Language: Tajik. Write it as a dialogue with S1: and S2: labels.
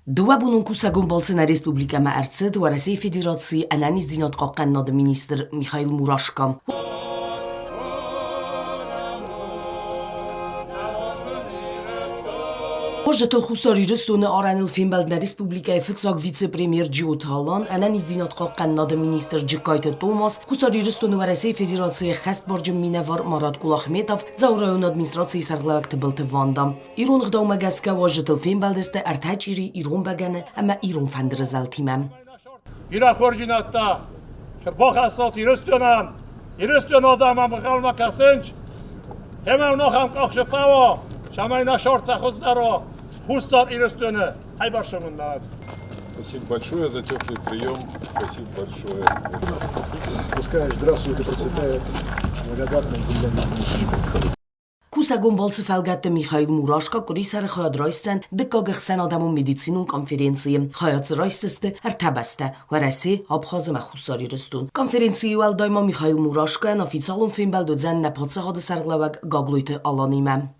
S1: Дуабунун Кусæгон балцы на республикæмæ æрцыд Уæрәсе федерации æнæниздзинадхъахъхъæнынады министр Михаил Мурашко. Уазджытыл Хуссар Ирыстон аранил фембәлдысты республикæ фыцаг вице-премьер ҷиоталан æнәниздзинадхъахъхъæнынады министр ҷикайты Томас Хуссар Ирыстон Уәрәсе федерации хаст барҷым минавар Марат Кулахметов заурайон администрации сарглавакты былты ванда. Ирон æгъдаумæ гәсгæ уазджытыл фембәлдысты æртæ чъири Ирон бәгәны әмма Ирон фәндыры зәлтимæ.
S2: Ирахорҗината шырбахасат Ирыстонан Ирыстон адамам бахалма касенч Хемам нохам кахшфаво шамайна шортсахоздаро Хуссар Ирыстоны.
S3: Спасибо большое за теплый прием. Спасибо большое.
S4: Пускай здравствует и процветает благодатная земля.
S1: Кусæгон балцы фәлгәтты Михаил Мурашко къуырисæры Хайад райсдзән дыкка æxsænадәмон медицинон Конференцийы Хайад райсдзысты æртæ бәстæ Уæрәсе Абхаз Хуссар Ирыстон. Конференцийы уәлдай Михаил Мурашко официалон фембæлдысты Гаглойты Аланимæ.